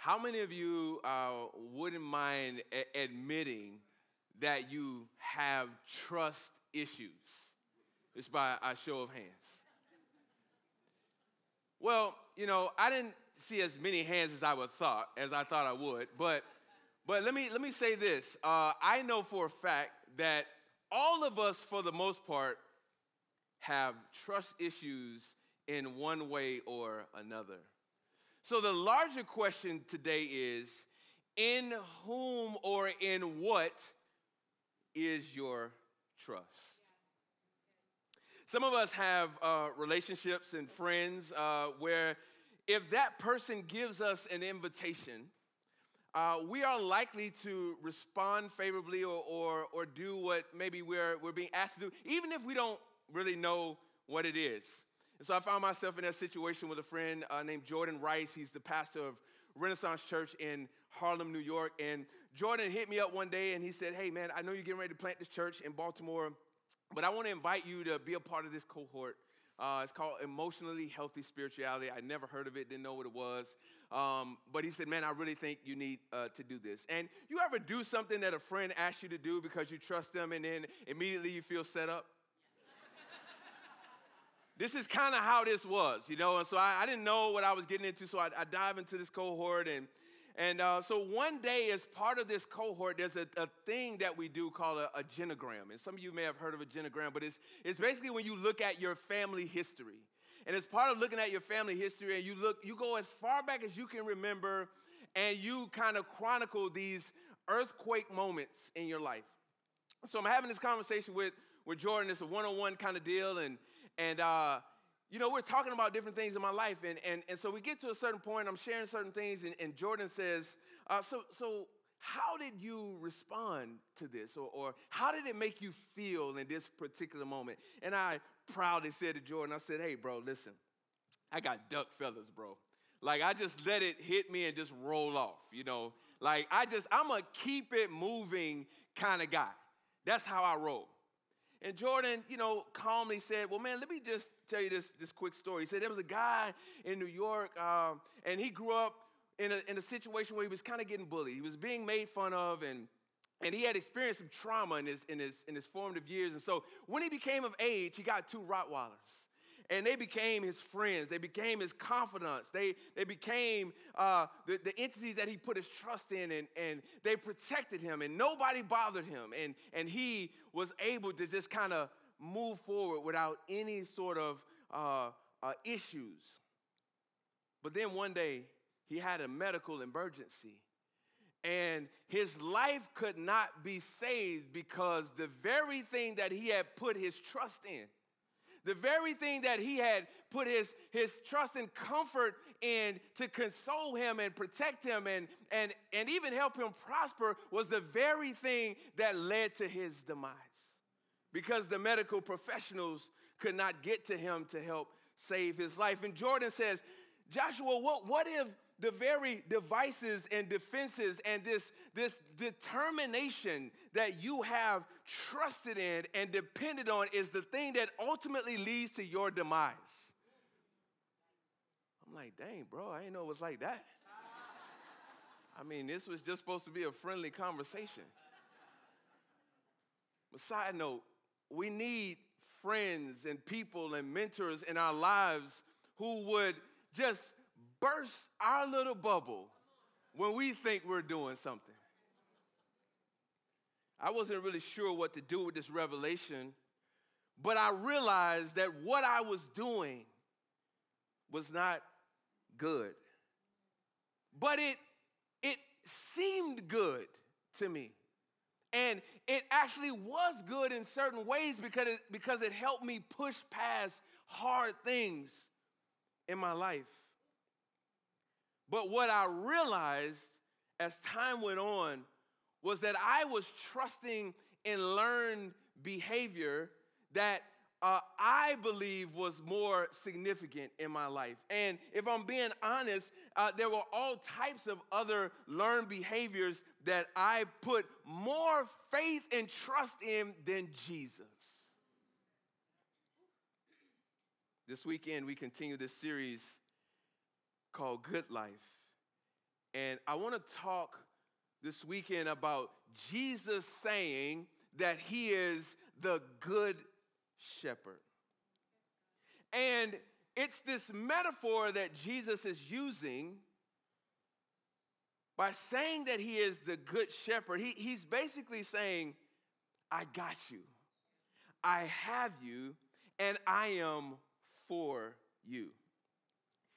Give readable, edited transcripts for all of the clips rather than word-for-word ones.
How many of you wouldn't mind admitting that you have trust issues? Just by a show of hands. Well, I didn't see as many hands as I thought I would, but let me say this. I know for a fact that all of us, for the most part, have trust issues in one way or another. So the larger question today is, in whom or in what is your trust? Some of us have relationships and friends where if that person gives us an invitation, we are likely to respond favorably or do what maybe we're being asked to do, even if we don't really know what it is. And so I found myself in that situation with a friend named Jordan Rice. He's the pastor of Renaissance Church in Harlem, New York. And Jordan hit me up one day and he said, "Hey, man, I know you're getting ready to plant this church in Baltimore, but I want to invite you to be a part of this cohort. It's called Emotionally Healthy Spirituality." I never heard of it, didn't know what it was. But he said, "Man, I really think you need to do this." And you ever do something that a friend asks you to do because you trust them and then immediately you feel set up? This is kind of how this was, and so I didn't know what I was getting into, so I dive into this cohort, and so one day as part of this cohort, there's a thing that we do called a genogram, and some of you may have heard of a genogram, but it's basically when you look at your family history, and as part of looking at your family history, and you go as far back as you can remember, and you kind of chronicle these earthquake moments in your life. So I'm having this conversation with Jordan. It's a one-on-one kind of deal, and we're talking about different things in my life, and so we get to a certain point, I'm sharing certain things, and Jordan says, so how did you respond to this, or how did it make you feel in this particular moment? And I proudly said to Jordan, I said, "Hey, bro, listen, I got duck feathers, bro. Like, I just let it hit me and just roll off, Like, I'm a keep it moving kind of guy. That's how I roll." And Jordan, calmly said, "Well, man, let me just tell you this quick story." He said there was a guy in New York, and he grew up in a situation where he was kind of getting bullied. He was being made fun of, and he had experienced some trauma in his formative years. And so when he became of age, he got 2 Rottweilers. And they became his friends. They became his confidants. They became the entities that he put his trust in, and they protected him, and nobody bothered him. And he was able to just kind of move forward without any sort of issues. But then one day, he had a medical emergency, and his life could not be saved because the very thing that he had put his trust in, the very thing that he had put his trust and comfort in to console him and protect him and even help him prosper, was the very thing that led to his demise. Because the medical professionals could not get to him to help save his life. And Jordan says, "Joshua, what if the very devices and defenses and this determination that you have trusted in and depended on is the thing that ultimately leads to your demise?" I'm like, "Dang, bro, I didn't know it was like that." I mean, this was just supposed to be a friendly conversation. But side note, we need friends and people and mentors in our lives who would just burst our little bubble when we think we're doing something. I wasn't really sure what to do with this revelation, but I realized that what I was doing was not good. But it seemed good to me. And it actually was good in certain ways because it helped me push past hard things in my life. But what I realized as time went on was that I was trusting in learned behavior that I believe was more significant in my life. And if I'm being honest, there were all types of other learned behaviors that I put more faith and trust in than Jesus. This weekend, we continue this series called Good Life. And I want to talk this weekend about Jesus saying that he is the good shepherd. And it's this metaphor that Jesus is using by saying that he is the good shepherd. He's basically saying, I got you, I have you, and I am for you.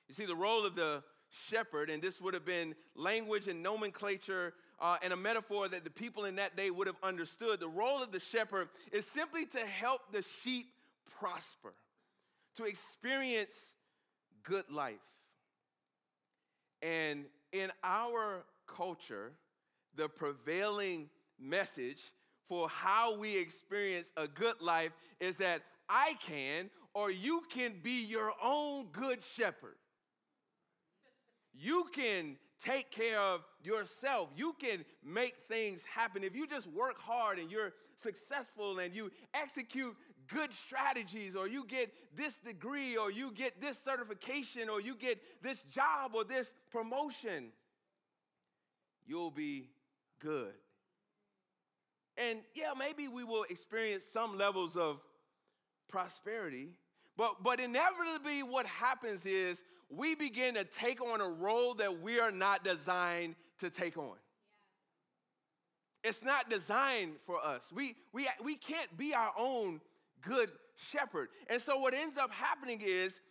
You see, the role of the shepherd, and this would have been language and nomenclature and a metaphor that the people in that day would have understood. The role of the shepherd is simply to help the sheep prosper, to experience good life. And in our culture, the prevailing message for how we experience a good life is that I can, or you can be your own good shepherd. You can take care of yourself. You can make things happen. If you just work hard and you're successful and you execute good strategies, or you get this degree, or you get this certification, or you get this job or this promotion, you'll be good. And yeah, maybe we will experience some levels of prosperity, but inevitably what happens is we begin to take on a role that we are not designed to take on. It's not designed for us. We can't be our own good shepherd. And so what ends up happening is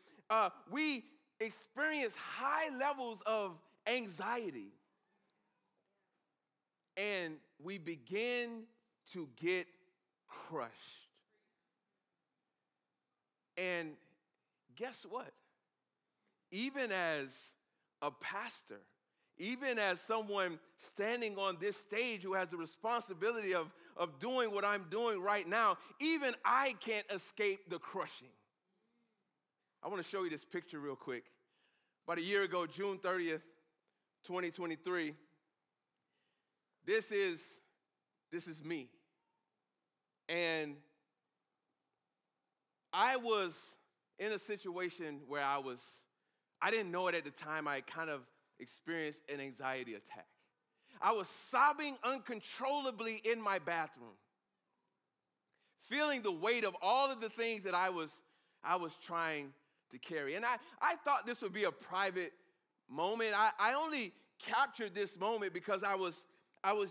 we experience high levels of anxiety. And we begin to get crushed. And guess what? Even as a pastor, even as someone standing on this stage who has the responsibility of doing what I'm doing right now, even I can't escape the crushing. I want to show you this picture real quick. About a year ago, June 30th, 2023, this is me. And I was in a situation where I didn't know it at the time, I kind of experienced an anxiety attack. I was sobbing uncontrollably in my bathroom, feeling the weight of all of the things that I was trying to carry. And I thought this would be a private moment. I only captured this moment because I was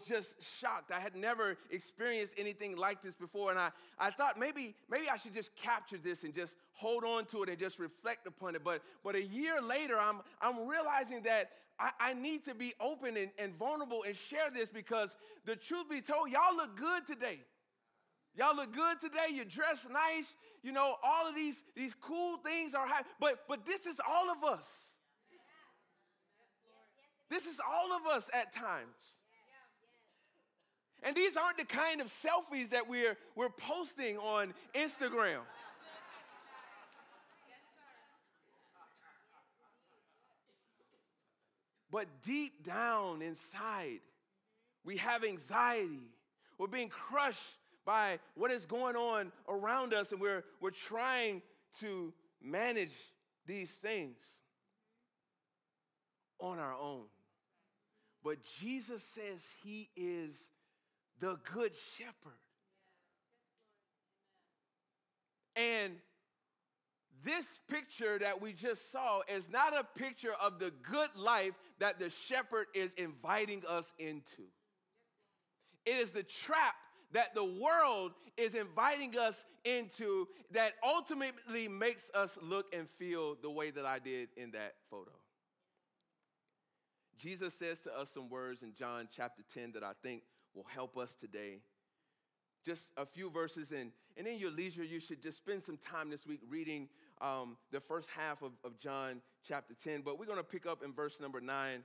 just shocked. I had never experienced anything like this before. And I thought maybe I should just capture this and just hold on to it and just reflect upon it. But a year later, I'm realizing that I need to be open and vulnerable and share this, because the truth be told, y'all look good today. Y'all look good today. You're dressed nice. You know, all of these cool things are happening. But this is all of us. This is all of us at times. And these aren't the kind of selfies that we're posting on Instagram. But deep down inside, we have anxiety. We're being crushed by what is going on around us, and we're trying to manage these things on our own. But Jesus says he is the good shepherd. And this picture that we just saw is not a picture of the good life that the shepherd is inviting us into. It is the trap that the world is inviting us into that ultimately makes us look and feel the way that I did in that photo. Jesus says to us some words in John chapter 10 that I think will help us today. Just a few verses, and in your leisure, you should just spend some time this week reading the first half of John chapter 10. But we're going to pick up in verse number 9.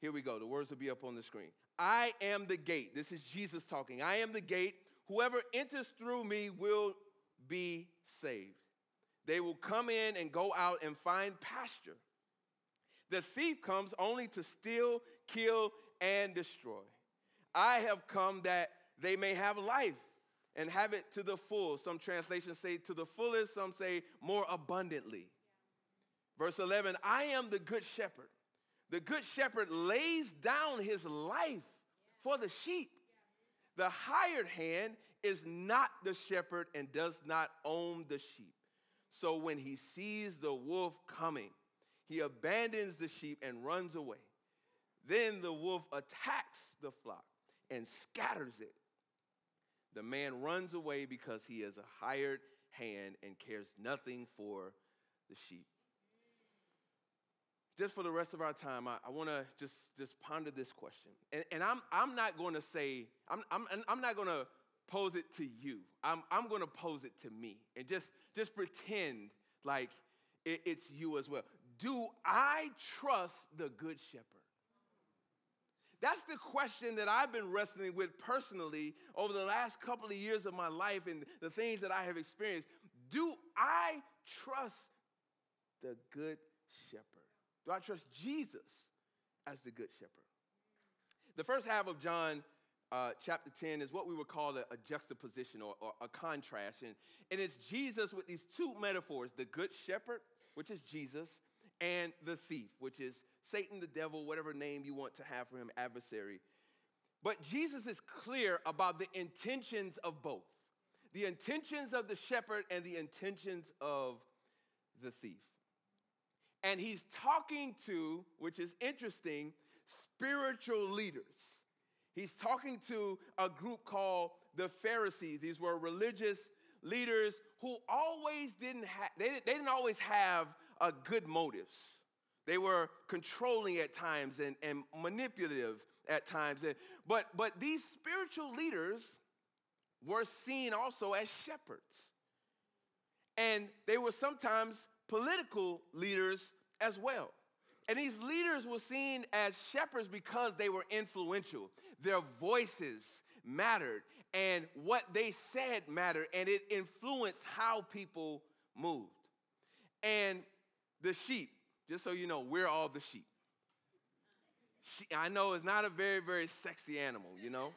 Here we go. The words will be up on the screen. I am the gate. This is Jesus talking. I am the gate. Whoever enters through me will be saved. They will come in and go out and find pasture. The thief comes only to steal, kill, and destroy. I have come that they may have life and have it to the full. Some translations say to the fullest, some say more abundantly. Verse 11, I am the good shepherd. The good shepherd lays down his life for the sheep. The hired hand is not the shepherd and does not own the sheep. So when he sees the wolf coming, he abandons the sheep and runs away. Then the wolf attacks the flock and scatters it. The man runs away because he is a hired hand and cares nothing for the sheep. Just for the rest of our time, I want to just ponder this question. And I'm not going to say, I'm not going to pose it to you. I'm going to pose it to me and just pretend like it's you as well. Do I trust the good shepherd? That's the question that I've been wrestling with personally over the last couple of years of my life and the things that I have experienced. Do I trust the good shepherd? Do I trust Jesus as the good shepherd? The first half of John chapter 10 is what we would call a juxtaposition or a contrast. And it's Jesus with these two metaphors, the good shepherd, which is Jesus, and the thief, which is Satan, the devil, whatever name you want to have for him, adversary. But Jesus is clear about the intentions of both, the intentions of the shepherd and the intentions of the thief. And he's talking to, which is interesting, spiritual leaders. He's talking to a group called the Pharisees. These were religious leaders who always didn't always have good motives. They were controlling at times and manipulative at times. But these spiritual leaders were seen also as shepherds. And they were sometimes political leaders as well. And these leaders were seen as shepherds because they were influential. Their voices mattered, and what they said mattered, and it influenced how people moved. And the sheep, just so you know, we're all the sheep. I know it's not a very, very sexy animal, you know.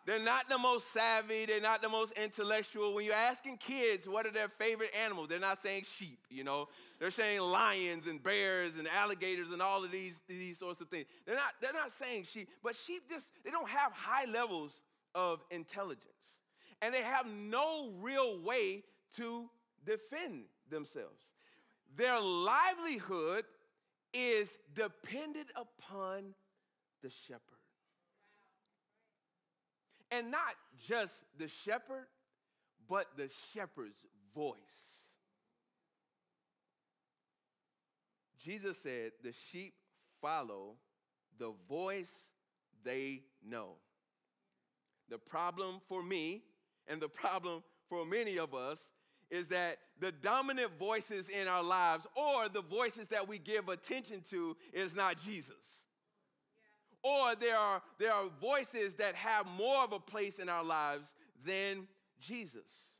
They're not the most savvy. They're not the most intellectual. When you're asking kids what are their favorite animals, they're not saying sheep, you know. They're saying lions and bears and alligators and all of these sorts of things. They're not saying sheep, but sheep they don't have high levels of intelligence. And they have no real way to defend themselves. Their livelihood is dependent upon the shepherd. And not just the shepherd, but the shepherd's voice. Jesus said, the sheep follow the voice they know. The problem for me and the problem for many of us is that the dominant voices in our lives or the voices that we give attention to is not Jesus. Or there are voices that have more of a place in our lives than Jesus.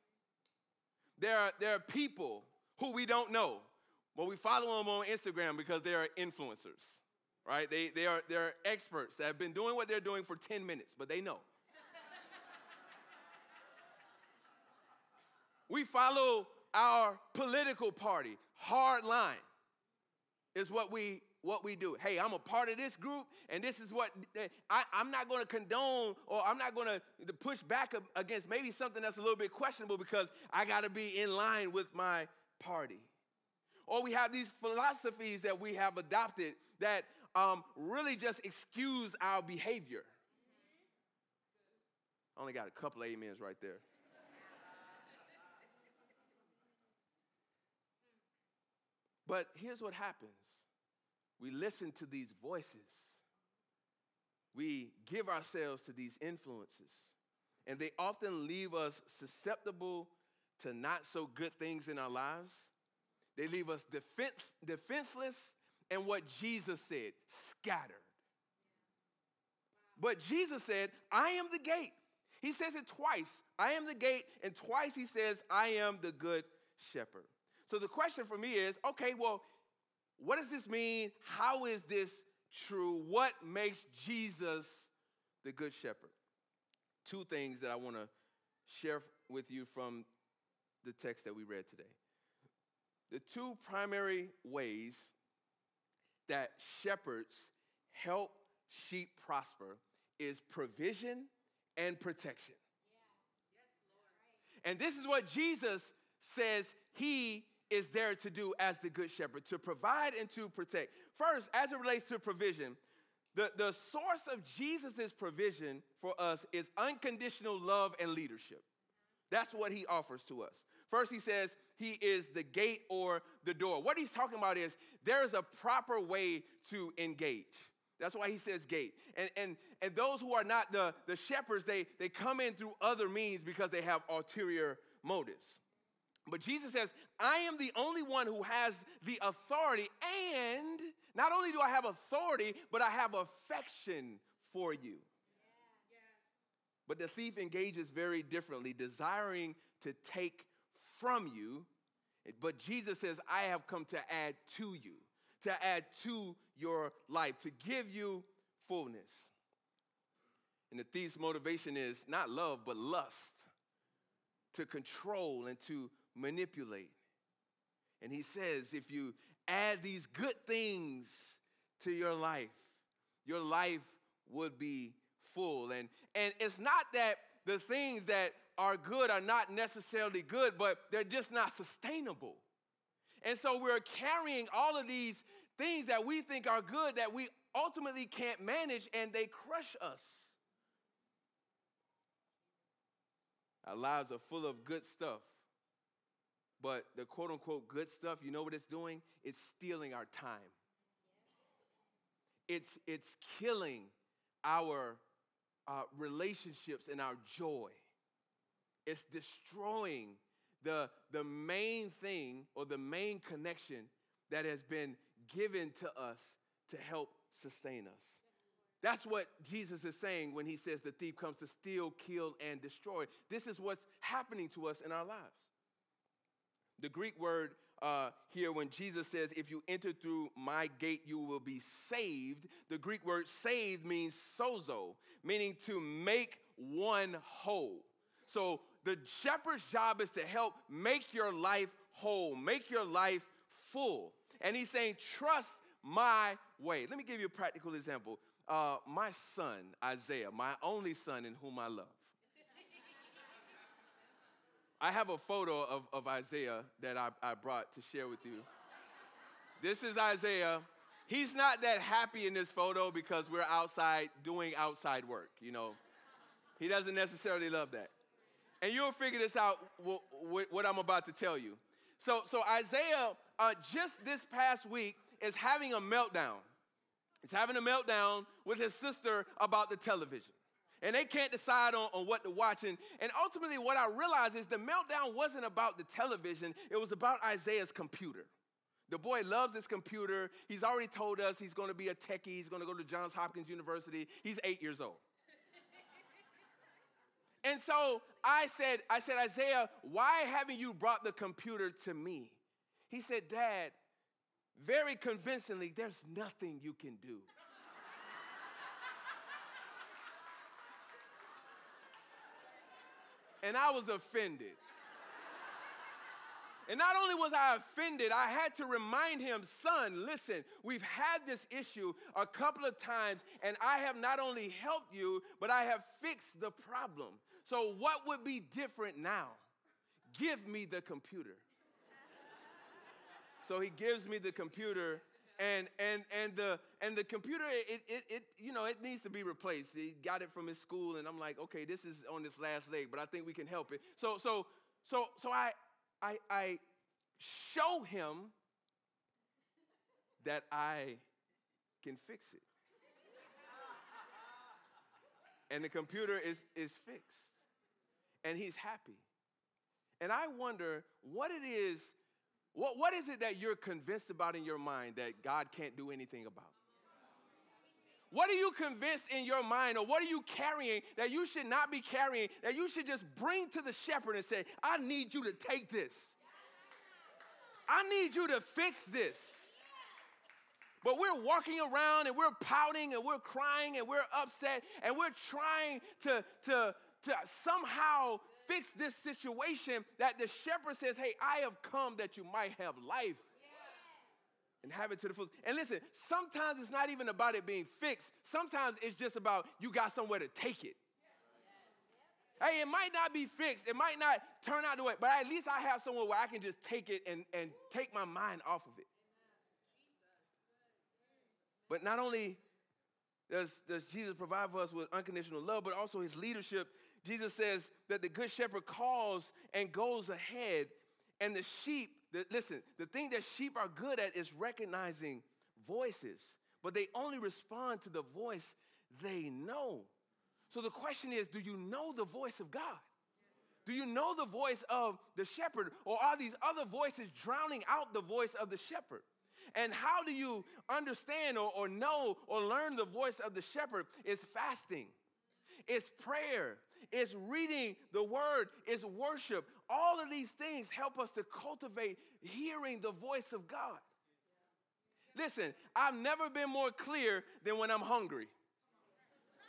There are people who we don't know, but we follow them on Instagram because they are influencers, right? They're experts that have been doing what they're doing for 10 minutes, but they know. We follow our political party. Hard line is what we do. Hey, I'm a part of this group, and this is what I'm not going to condone, or I'm not going to push back against maybe something that's a little bit questionable because I got to be in line with my party. Or we have these philosophies that we have adopted that really just excuse our behavior. I only got a couple of amens right there. But here's what happens. We listen to these voices. We give ourselves to these influences. And they often leave us susceptible to not so good things in our lives. They leave us defenseless, and what Jesus said, scattered. But Jesus said, I am the gate. He says it twice. I am the gate, and twice he says, I am the good shepherd. So the question for me is, okay, well, what does this mean? How is this true? What makes Jesus the good shepherd? Two things that I want to share with you from the text that we read today. The two primary ways that shepherds help sheep prosper is provision and protection. And this is what Jesus says he is there to do as the good shepherd, to provide and to protect. First, as it relates to provision, the source of Jesus' provision for us is unconditional love and leadership. That's what he offers to us. First, he says he is the gate or the door. What he's talking about is there is a proper way to engage. That's why he says gate. And those who are not the shepherds, they come in through other means because they have ulterior motives. But Jesus says, I am the only one who has the authority, and not only do I have authority, but I have affection for you. But the thief engages very differently, desiring to take from you. But Jesus says, I have come to add to you, to add to your life, to give you fullness. And the thief's motivation is not love, but lust, to control and to manipulate. And he says, if you add these good things to your life would be full. And it's not that the things that are good are not necessarily good, but they're just not sustainable. And so we're carrying all of these things that we think are good that we ultimately can't manage, and they crush us. Our lives are full of good stuff. But the quote-unquote good stuff, you know what it's doing? It's stealing our time. It's killing our relationships and our joy. It's destroying the main thing or the main connection that has been given to us to help sustain us. That's what Jesus is saying when he says the thief comes to steal, kill, and destroy. This is what's happening to us in our lives. The Greek word here, when Jesus says, if you enter through my gate, you will be saved. The Greek word saved means sozo, meaning to make one whole. So the shepherd's job is to help make your life whole, make your life full. And he's saying, trust my way. Let me give you a practical example. My son, Isaiah, my only son in whom I love. I have a photo of Isaiah that I brought to share with you. This is Isaiah. He's not that happy in this photo because we're outside doing outside work, you know. He doesn't necessarily love that. And you'll figure this out, what I'm about to tell you. So Isaiah, just this past week, is having a meltdown. He's having a meltdown with his sister about the television. And they can't decide on what to watch. And ultimately what I realized is the meltdown wasn't about the television. It was about Isaiah's computer. The boy loves his computer. He's already told us he's going to be a techie. He's going to go to Johns Hopkins University. He's 8 years old. And so I said, Isaiah, why haven't you brought the computer to me? He said, Dad, very convincingly, there's nothing you can do. And I was offended. And not only was I offended, I had to remind him, son, listen, we've had this issue a couple of times, and I have not only helped you, but I have fixed the problem. So what would be different now? Give me the computer. So he gives me the computer, and the computer, it needs to be replaced. He got it from his school, and I'm like, okay, this is on this last leg, but I think we can help it. So I show him that I can fix it. And the computer is fixed. And he's happy. And I wonder what it is, what is it that you're convinced about in your mind that God can't do anything about? What are you convinced in your mind, or what are you carrying that you should not be carrying, that you should just bring to the shepherd and say, I need you to take this. I need you to fix this. But we're walking around and we're pouting and we're crying and we're upset and we're trying to somehow fix this situation that the shepherd says, hey, I have come that you might have life. and have it to the full. And listen, sometimes it's not even about it being fixed. Sometimes it's just about you got somewhere to take it. Hey, it might not be fixed. It might not turn out the way, but at least I have somewhere where I can just take it and take my mind off of it. But not only does Jesus provide for us with unconditional love, but also his leadership. Jesus says that the good shepherd calls and goes ahead, and the sheep, listen, the thing that sheep are good at is recognizing voices, but they only respond to the voice they know. So the question is, do you know the voice of God? Do you know the voice of the shepherd, or are these other voices drowning out the voice of the shepherd? And how do you understand or know or learn the voice of the shepherd? It's fasting, it's prayer, it's reading the word, it's worship. All of these things help us to cultivate hearing the voice of God. Listen, I've never been more clear than when I'm hungry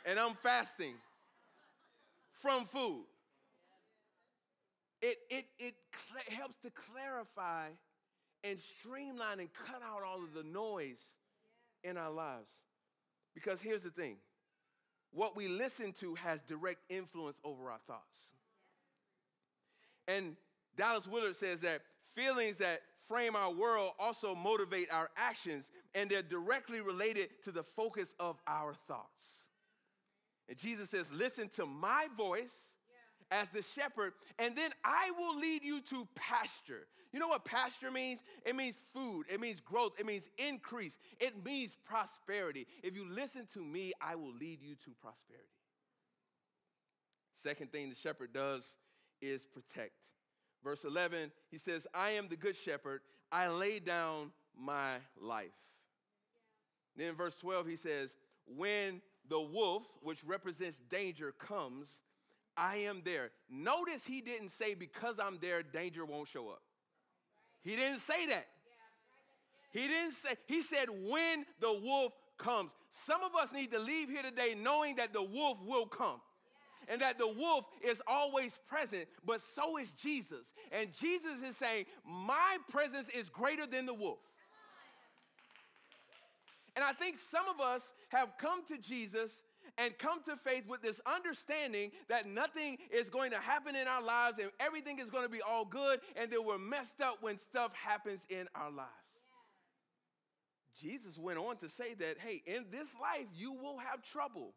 and I'm fasting from food. It helps to clarify and streamline and cut out all of the noise in our lives. Because here's the thing. What we listen to has direct influence over our thoughts. And Dallas Willard says that feelings that frame our world also motivate our actions, and they're directly related to the focus of our thoughts. And Jesus says, listen to my voice as the shepherd, and then I will lead you to pasture. You know what pasture means? It means food. It means growth. It means increase. It means prosperity. If you listen to me, I will lead you to prosperity. Second thing the shepherd does is protect. Verse 11, he says, I am the good shepherd. I lay down my life. Then in verse 12, he says, when the wolf, which represents danger, comes, I am there. Notice he didn't say, because I'm there, danger won't show up. He didn't say that. He said, when the wolf comes. Some of us need to leave here today knowing that the wolf will come. And that the wolf is always present, but so is Jesus. And Jesus is saying, my presence is greater than the wolf. And I think some of us have come to Jesus and come to faith with this understanding that nothing is going to happen in our lives and everything is going to be all good, and that we're messed up when stuff happens in our lives. Jesus went on to say that, hey, in this life you will have trouble,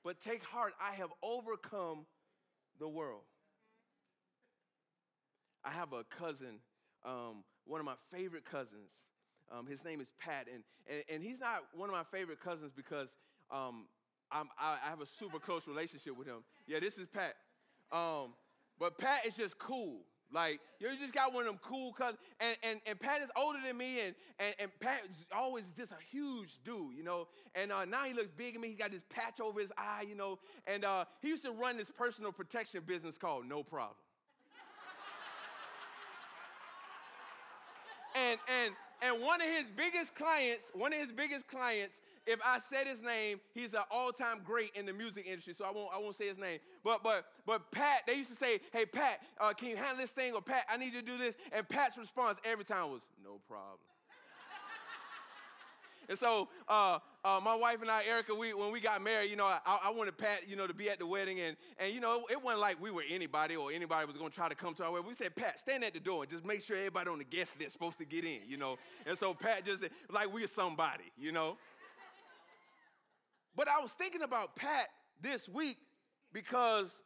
but take heart, I have overcome the world. I have a cousin, one of my favorite cousins. His name is Pat, and he's not one of my favorite cousins because I have a super close relationship with him. Yeah, this is Pat. But Pat is just cool. Like, you just got one of them cool cousins. And Pat is older than me, and Pat is always just a huge dude, you know. And now he looks big at me. He got this patch over his eye, you know. And he used to run this personal protection business called No Problem. And one of his biggest clients, if I said his name, he's an all-time great in the music industry, so I won't say his name. But Pat, they used to say, hey, Pat, can you handle this thing? Or Pat, I need you to do this. And Pat's response every time was, no problem. And so my wife and I, Erica, when we got married, you know, I wanted Pat, you know, to be at the wedding. And you know, it wasn't like we were anybody or anybody was going to try to come to our wedding. We said, Pat, stand at the door and just make sure everybody on the guest list is supposed to get in, you know. And so Pat just, like we were somebody, you know. But I was thinking about Pat this week because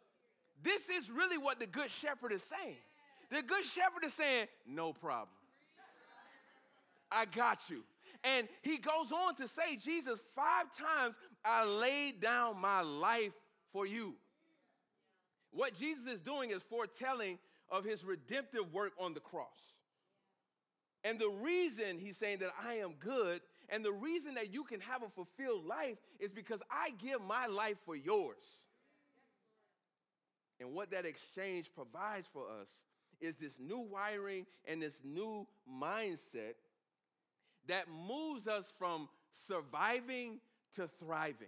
this is really what the Good Shepherd is saying. The Good Shepherd is saying, no problem. I got you. And he goes on to say, Jesus, 5 times I laid down my life for you. What Jesus is doing is foretelling of his redemptive work on the cross. And the reason he's saying that I am good, and the reason that you can have a fulfilled life is because I give my life for yours. And what that exchange provides for us is this new wiring and this new mindset that moves us from surviving to thriving.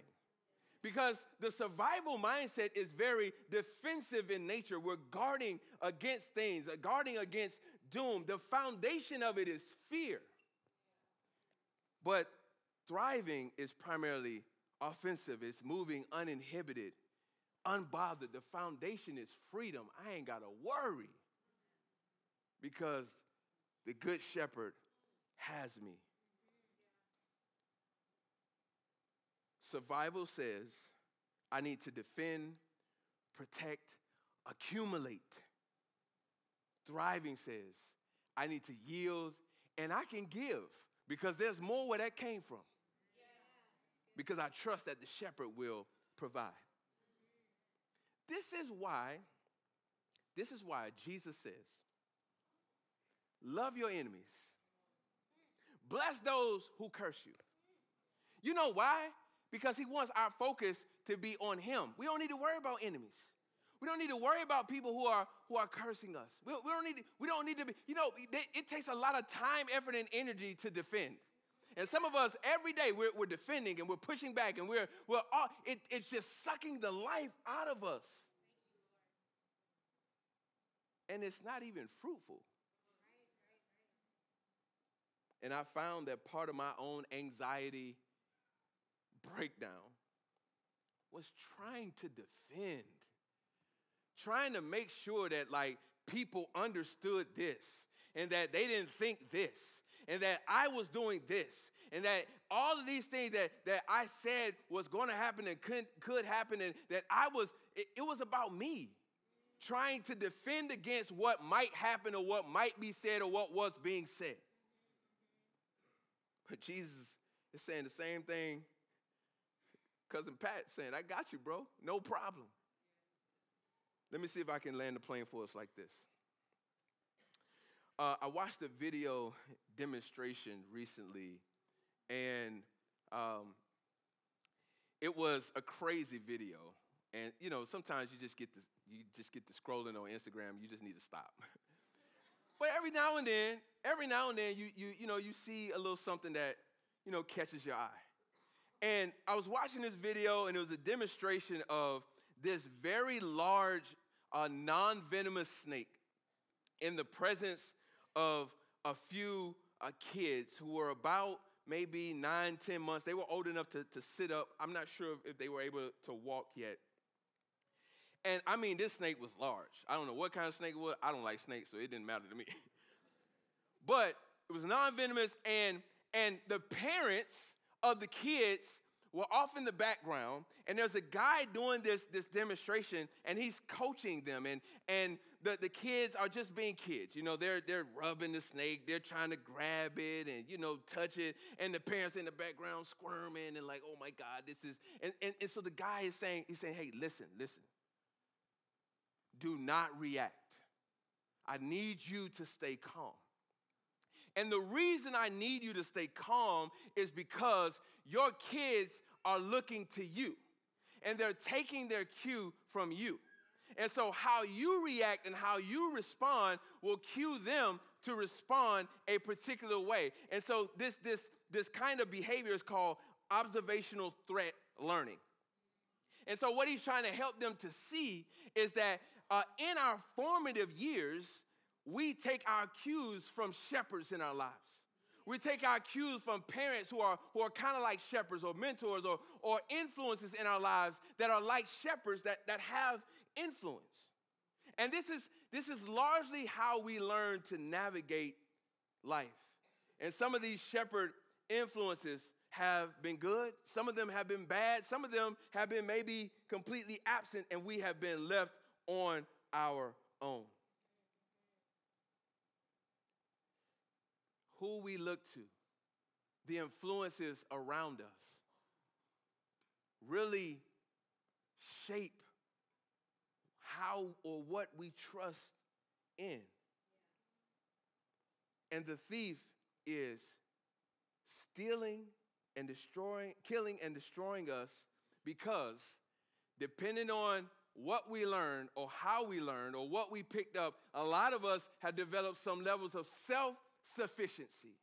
Because the survival mindset is very defensive in nature. We're guarding against things, guarding against doom. The foundation of it is fear. But thriving is primarily offensive. It's moving uninhibited, unbothered. The foundation is freedom. I ain't got to worry because the good shepherd has me. Survival says I need to defend, protect, accumulate. Thriving says I need to yield and I can give because there's more where that came from. Because I trust that the shepherd will provide. This is why Jesus says, love your enemies. Bless those who curse you. You know why? Because he wants our focus to be on him. We don't need to worry about enemies. We don't need to worry about people who are cursing us. We don't need to be, it takes a lot of time, effort, and energy to defend. And some of us, every day, we're defending and we're pushing back and it's just sucking the life out of us. And it's not even fruitful. And I found that part of my own anxiety breakdown was trying to defend, trying to make sure that people understood this and that they didn't think this and that I was doing this and that all of these things that I said was going to happen and could happen and that it was about me trying to defend against what might happen or what might be said or what was being said. But Jesus is saying the same thing Cousin Pat saying, I got you, bro. No problem. Let me see if I can land the plane for us like this. I watched a video demonstration recently, and it was a crazy video. And sometimes you just get to scrolling on Instagram. You just need to stop. But every now and then, you see a little something that catches your eye. And I was watching this video, and it was a demonstration of this very large non-venomous snake in the presence of a few kids who were about maybe 9, 10 months. They were old enough to sit up. I'm not sure if they were able to walk yet. And I mean, this snake was large. I don't know what kind of snake it was. I don't like snakes, so it didn't matter to me. But it was non-venomous, and the parents of the kids were off in the background, and there's a guy doing this demonstration, and he's coaching them, and the kids are just being kids. They're rubbing the snake, they're trying to grab it and, touch it, and the parents in the background squirming and like, oh my God, this is, and so the guy is saying, hey, listen, do not react. I need you to stay calm. And the reason I need you to stay calm is because your kids are looking to you, and they're taking their cue from you. And so how you react and how you respond will cue them to respond a particular way. And so this kind of behavior is called observational threat learning. And so what he's trying to help them to see is that in our formative years, we take our cues from shepherds in our lives. We take our cues from parents who are kind of like shepherds or mentors or influences in our lives that are like shepherds that have influence. And this is largely how we learn to navigate life. And some of these shepherd influences have been good. Some of them have been bad. Some of them have been maybe completely absent, and we have been left on our own. Who we look to, the influences around us, really shape how or what we trust in. And the thief is stealing and destroying, killing and destroying us because depending on what we learned or how we learned or what we picked up, a lot of us have developed some levels of self-sufficiency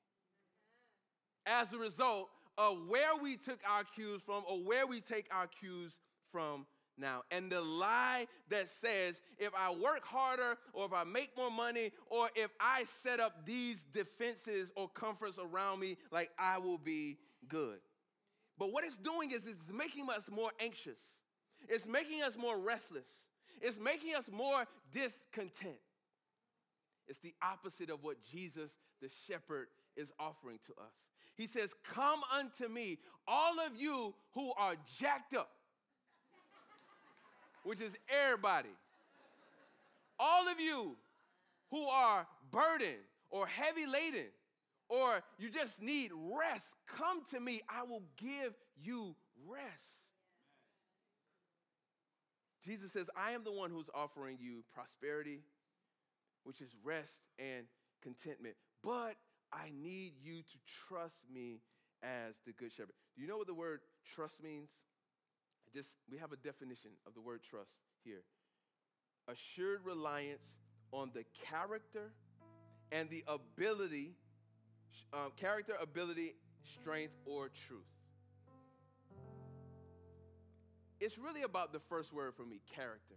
as a result of where we took our cues from or where we take our cues from now. And the lie that says if I work harder or if I make more money or if I set up these defenses or comforts around me, like I will be good. But what it's doing is it's making us more anxious. It's making us more restless. It's making us more discontent. It's the opposite of what Jesus, the shepherd, is offering to us. He says, come unto me, all of you who are jacked up, which is everybody. All of you who are burdened or heavy laden, or you just need rest, come to me. I will give you rest. Jesus says, I am the one who's offering you prosperity, which is rest and contentment. But I need you to trust me as the good shepherd. Do you know what the word trust means? We have a definition of the word trust here. Assured reliance on the character and the ability, strength, or truth. It's really about the first word for me, character.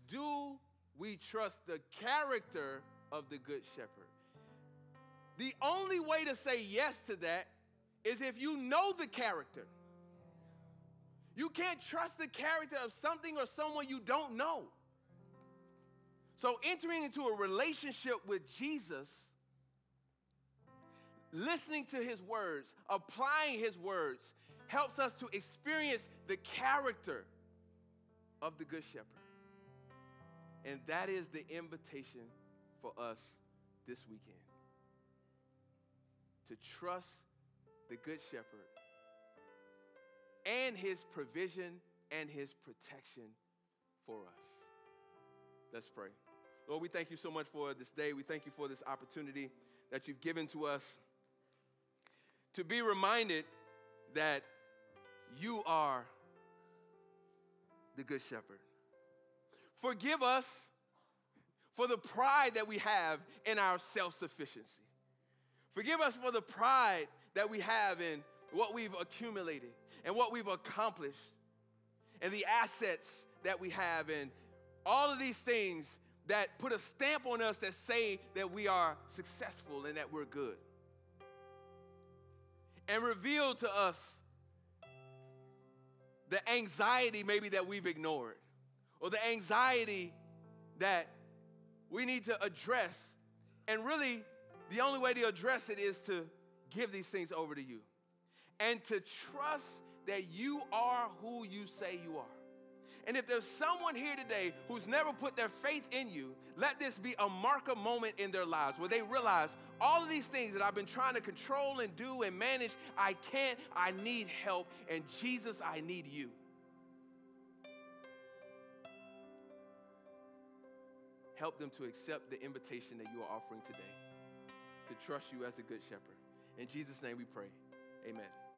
Do we trust the character of the good shepherd? The only way to say yes to that is if you know the character. You can't trust the character of something or someone you don't know. So entering into a relationship with Jesus, listening to his words, applying his words, helps us to experience the character of the Good Shepherd. And that is the invitation for us this weekend. To trust the Good Shepherd and his provision and his protection for us. Let's pray. Lord, we thank you so much for this day. We thank you for this opportunity that you've given to us to be reminded that you are the Good Shepherd. Forgive us for the pride that we have in our self-sufficiency. Forgive us for the pride that we have in what we've accumulated and what we've accomplished and the assets that we have and all of these things that put a stamp on us that say that we are successful and that we're good. And reveal to us the anxiety maybe that we've ignored or the anxiety that we need to address. And really, the only way to address it is to give these things over to you and to trust that you are who you say you are. And if there's someone here today who's never put their faith in you, let this be a marker moment in their lives where they realize all of these things that I've been trying to control and do and manage, I can't, I need help, and Jesus, I need you. Help them to accept the invitation that you are offering today, to trust you as a good shepherd. In Jesus' name we pray, amen.